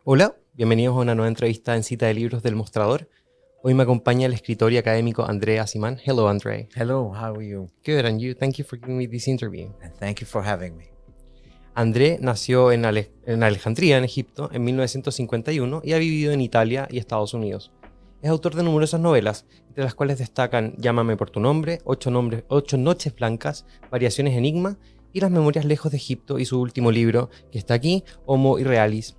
Hola, bienvenidos a una nueva entrevista en Cita de libros del Mostrador. Hoy me acompaña el escritor y académico André Aciman. Hello, André. Hello, how are you? Good, and you? Thank you for giving me this interview. And thank you for having me. André nació en Alejandría, en Egipto, en 1951 y ha vivido en Italia y Estados Unidos. Es autor de numerosas novelas, entre las cuales destacan Llámame por tu nombre, Ocho noches blancas, Variaciones enigma y las memorias Lejos de Egipto y su último libro, que está aquí, Homo Irrealis.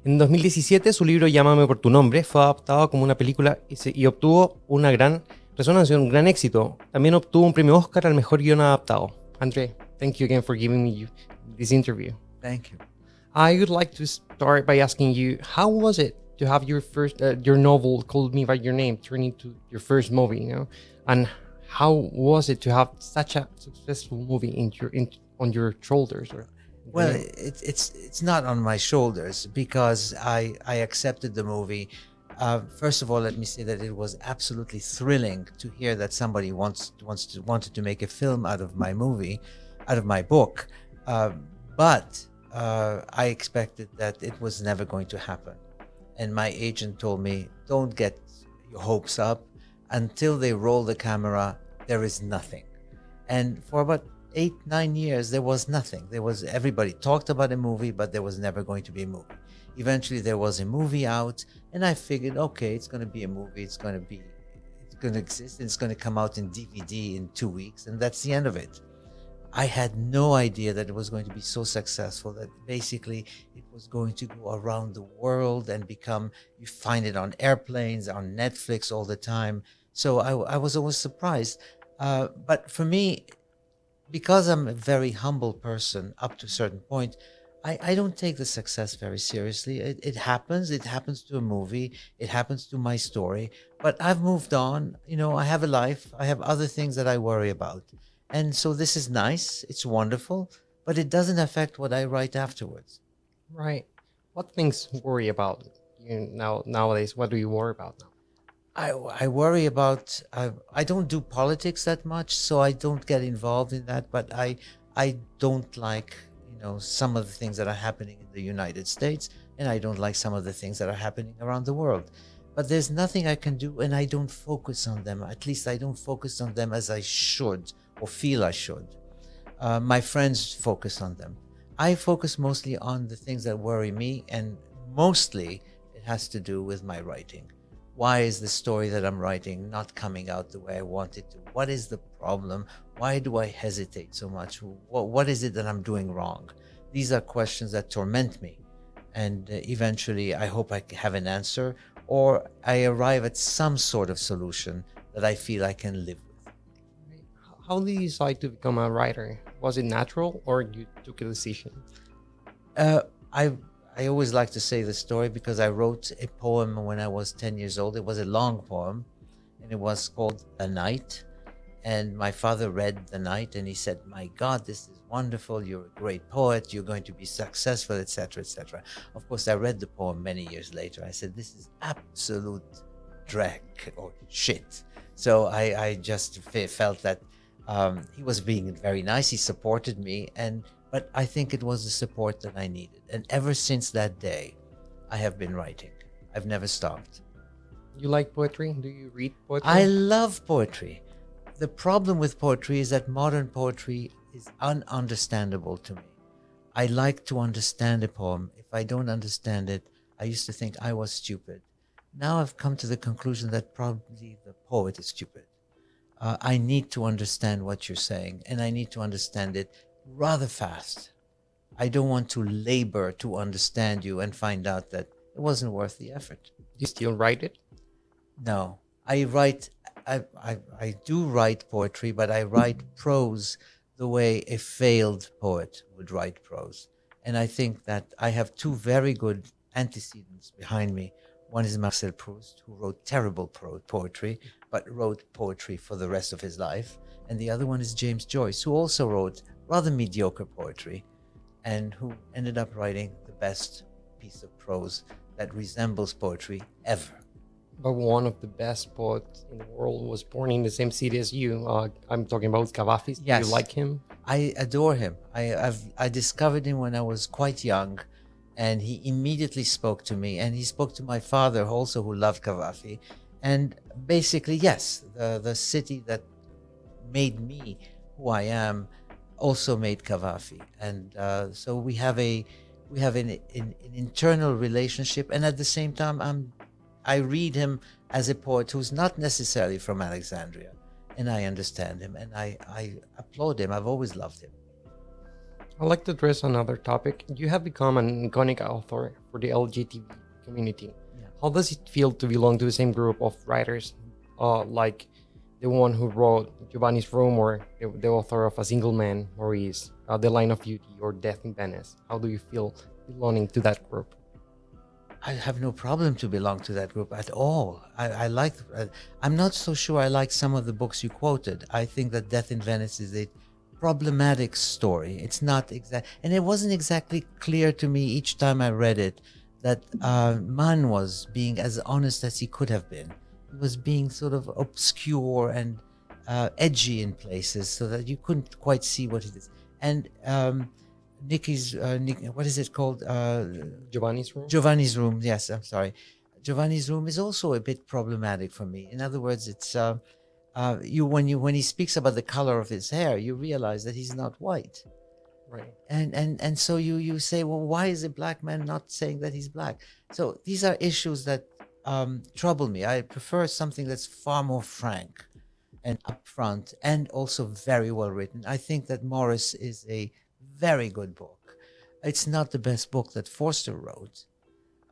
En 2017 su libro Llámame por tu nombre fue adaptado como una película y obtuvo una gran resonancia, un gran éxito. También obtuvo un premio Oscar al mejor guion adaptado. André, thank you again for giving me this interview. Thank you. I would like to start by asking you, how was it to have your first your novel Call Me by Your Name turn into your first movie, And how was it to have such a successful movie on your shoulders? Well, it's not on my shoulders because I accepted the movie. First of all, let me say that it was absolutely thrilling to hear that somebody wanted to make a film out of my movie, out of my book. But I expected that it was never going to happen. And my agent told me, don't get your hopes up. Until they roll the camera, there is nothing. And for about 8-9 years, there was nothing. Everybody talked about a movie, but there was never going to be a movie. Eventually, there was a movie out, and I figured, okay, it's going to be a movie. It's going to exist, and it's going to come out in DVD in 2 weeks, and that's the end of it. I had no idea that it was going to be so successful that basically it was going to go around the world and you find it on airplanes, on Netflix all the time. So I was always surprised. But for me, because I'm a very humble person up to a certain point, I don't take the success very seriously. It happens to a movie, it happens to my story, but I've moved on. I have a life, I have other things that I worry about. And so this is nice, it's wonderful, but it doesn't affect what I write afterwards. Right. What things worry about you nowadays? What do you worry about now? I worry about, I don't do politics that much, so I don't get involved in that, but I don't like, some of the things that are happening in the United States, and I don't like some of the things that are happening around the world. But there's nothing I can do, and I don't focus on them. At least I don't focus on them as I should or feel I should. My friends focus on them. I focus mostly on the things that worry me, and mostly it has to do with my writing. Why is the story that I'm writing not coming out the way I want it to? What is the problem? Why do I hesitate so much? What is it that I'm doing wrong? These are questions that torment me. And eventually I hope I have an answer, or I arrive at some sort of solution that I feel I can live with. How did you decide to become a writer? Was it natural or you took a decision? I always like to say the story because I wrote a poem when I was 10 years old. It was a long poem, and it was called The Night. And my father read The Night, and he said, my God, this is wonderful. You're a great poet. You're going to be successful, etc., etc. Of course, I read the poem many years later. I said, this is absolute dreck or shit. So I just felt that he was being very nice. He supported me, but I think it was the support that I needed. And ever since that day, I have been writing. I've never stopped. You like poetry? Do you read poetry? I love poetry. The problem with poetry is that modern poetry is ununderstandable to me. I like to understand a poem. If I don't understand it, I used to think I was stupid. Now I've come to the conclusion that probably the poet is stupid. I need to understand what you're saying, and I need to understand it rather fast. I don't want to labor to understand you and find out that it wasn't worth the effort. Do you still write it? No, I do write poetry, but I write prose the way a failed poet would write prose. And I think that I have two very good antecedents behind me. One is Marcel Proust, who wrote terrible poetry, but wrote poetry for the rest of his life. And the other one is James Joyce, who also wrote rather mediocre poetry and who ended up writing the best piece of prose that resembles poetry ever. But one of the best poets in the world was born in the same city as you. I'm talking about Cavafis. Yes. Do you like him? I adore him. I discovered him when I was quite young, and he immediately spoke to me, and he spoke to my father also, who loved Cavafy. And basically, yes, the city that made me who I am also made Cavafy, and so we have an internal relationship, and at the same time, I read him as a poet who's not necessarily from Alexandria, and I understand him, and I applaud him. I've always loved him. I'd like to address another topic. You have become an iconic author for the LGBT community. Yeah. How does it feel to belong to the same group of writers, like the one who wrote Giovanni's Room, or the author of A Single Man, Maurice, The Line of Beauty, or Death in Venice? How do you feel belonging to that group? I have no problem to belong to that group at all. I like. I'm not so sure I like some of the books you quoted. I think that Death in Venice is a problematic story. It's not exact, and it wasn't exactly clear to me each time I read it that Mann was being as honest as he could have been. He was being sort of obscure and edgy in places, so that you couldn't quite see what it is. And Nikki's, what is it called? Giovanni's Room? Giovanni's Room. Yes, I'm sorry. Giovanni's Room is also a bit problematic for me. In other words, it's when he speaks about the color of his hair, you realize that he's not white. Right. And so you say, well, why is a black man not saying that he's black? So these are issues that trouble me. I prefer something that's far more frank and upfront, and also very well written. I think that Morris is a very good book. It's not the best book that Forster wrote.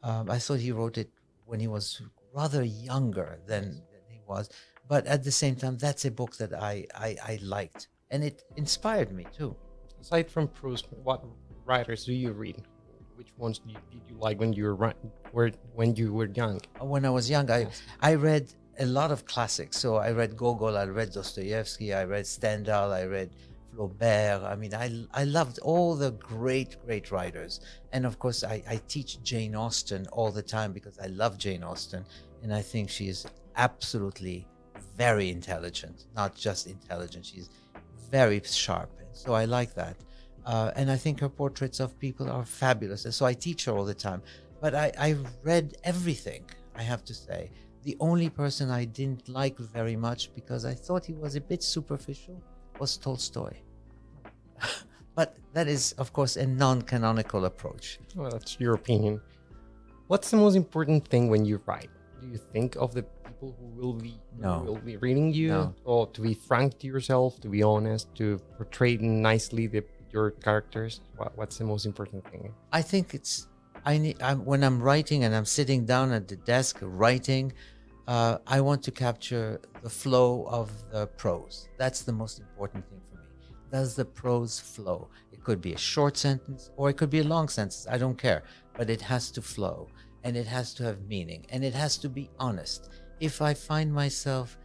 I thought he wrote it when he was rather younger than he was. But at the same time, that's a book that I liked, and it inspired me too. Aside from Proust, what writers do you read? Which ones did you like when you were young? When I was young, I read a lot of classics. So I read Gogol, I read Dostoevsky, I read Stendhal, I read Flaubert. I mean, I loved all the great writers. And of course, I teach Jane Austen all the time because I love Jane Austen, and I think she is absolutely very intelligent. Not just intelligent, she's very sharp. So I like that. And I think her portraits of people are fabulous. And so I teach her all the time. But I read everything, I have to say. The only person I didn't like very much, because I thought he was a bit superficial, was Tolstoy. But that is, of course, a non-canonical approach. Well, that's your opinion. What's the most important thing when you write? Do you think of the people who will be reading you? No. Or to be frank to yourself, to be honest, to portray nicely your characters? What's the most important thing? I think when I'm writing and I'm sitting down at the desk writing, I want to capture the flow of the prose. That's the most important thing for me. Does the prose flow? It could be a short sentence or it could be a long sentence. I don't care. But it has to flow, and it has to have meaning, and it has to be honest. If I find myself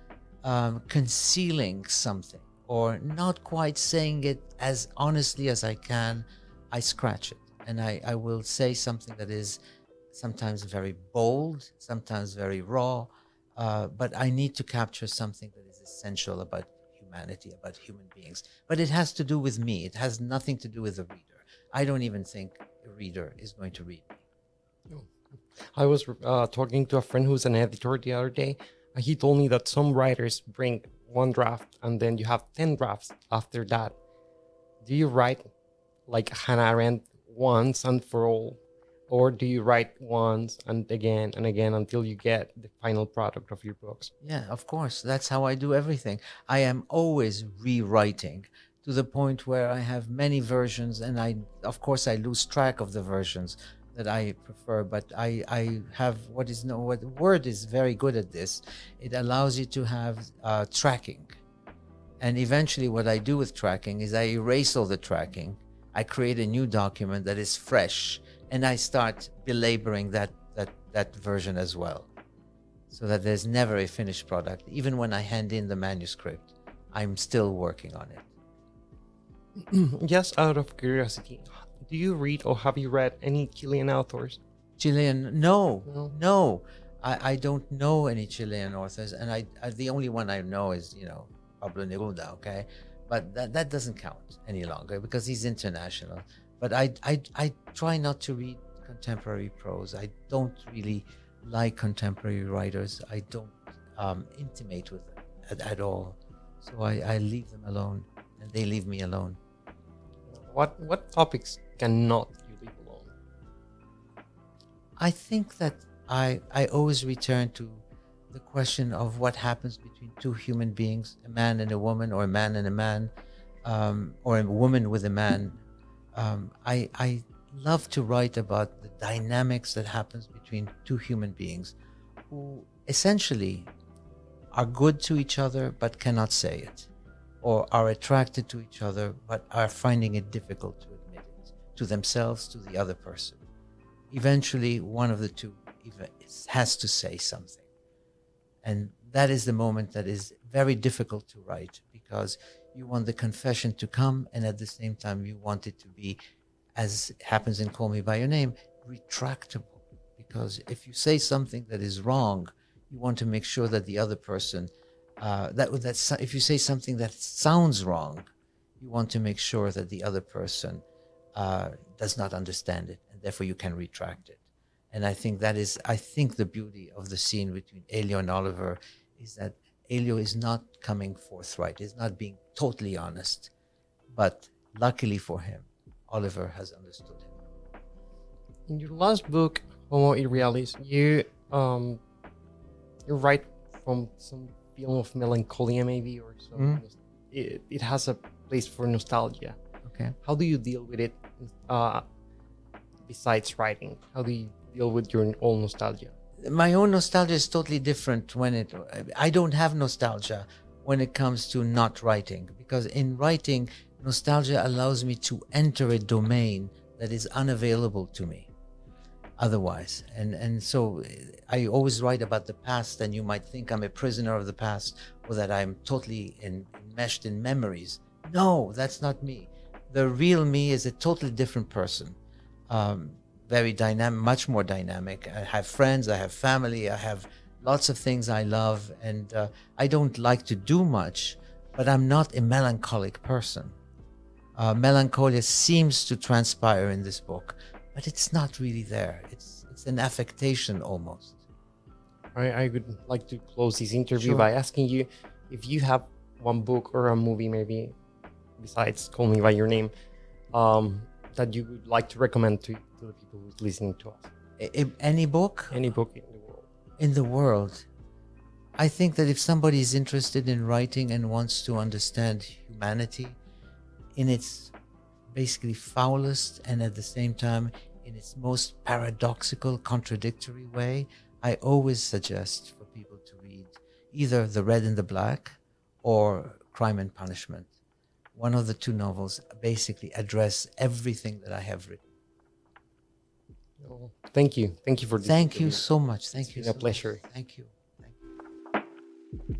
concealing something or not quite saying it as honestly as I can, I scratch it. And I will say something that is sometimes very bold, sometimes very raw, but I need to capture something that is essential about humanity, about human beings. But it has to do with me. It has nothing to do with the reader. I don't even think a reader is going to read me. I was talking to a friend who's an editor the other day. He told me that some writers bring one draft and then you have 10 drafts after that. Do you write like Hannah Arendt once and for all, or do you write once and again until you get the final product of your books? Yeah, of course. That's how I do everything. I am always rewriting to the point where I have many versions, and of course I lose track of the versions that I prefer, but I have what Word is very good at this. It allows you to have tracking. And eventually what I do with tracking is I erase all the tracking. I create a new document that is fresh, and I start belaboring that version as well, so that there's never a finished product. Even when I hand in the manuscript, I'm still working on it. Just out of curiosity, do you read or have you read any Chilean authors? Chilean? No. I don't know any Chilean authors, and I the only one I know is Pablo Neruda. Okay, but that doesn't count any longer because he's international. But I try not to read contemporary prose. I don't really like contemporary writers. I don't intimate with them at all. So I leave them alone, and they leave me alone. What topics cannot you leave alone? I think that I always return to the question of what happens between two human beings, a man and a woman, or a man and a man, or a woman with a man. I love to write about the dynamics that happens between two human beings who essentially are good to each other but cannot say it, or are attracted to each other but are finding it difficult to admit it to themselves, to the other person. Eventually, one of the two has to say something. And that is the moment that is very difficult to write, because you want the confession to come, and at the same time you want it to be, as happens in Call Me By Your Name, retractable. Because if you say something that is wrong, you want to make sure that the other person, if you say something that sounds wrong, you want to make sure that the other person does not understand it, and therefore you can retract it. And I think the beauty of the scene between Elio and Oliver is that Elio is not coming forthright, is not being totally honest. But luckily for him, Oliver has understood him. In your last book, Homo Irrealis, you write from some feeling of melancholia, maybe, or some. It has a place for nostalgia. Okay. How do you deal with it? Besides writing, how do you deal with your own nostalgia? My own nostalgia is totally different I don't have nostalgia when it comes to not writing, because in writing, nostalgia allows me to enter a domain that is unavailable to me otherwise. And so I always write about the past, and you might think I'm a prisoner of the past, or that I'm totally enmeshed in memories. No, that's not me. The real me is a totally different person. Very dynamic, much more dynamic. I have friends, I have family, I have lots of things I love, and I don't like to do much, but I'm not a melancholic person. Melancholia seems to transpire in this book, but it's not really there. It's an affectation almost. I would like to close this interview Sure. by asking you if you have one book or a movie, maybe, besides Call Me By Your Name, that you would like to recommend to the people who's listening to us. Any book? Any book in the world. In the world. I think that if somebody is interested in writing and wants to understand humanity in its basically foulest and at the same time in its most paradoxical, contradictory way, I always suggest for people to read either The Red and the Black or Crime and Punishment. One of the two novels basically address everything that I have written. Well, thank you. Thank you for this Thank you interview. so much. Thank you. It's been a pleasure. Thank you. Thank you.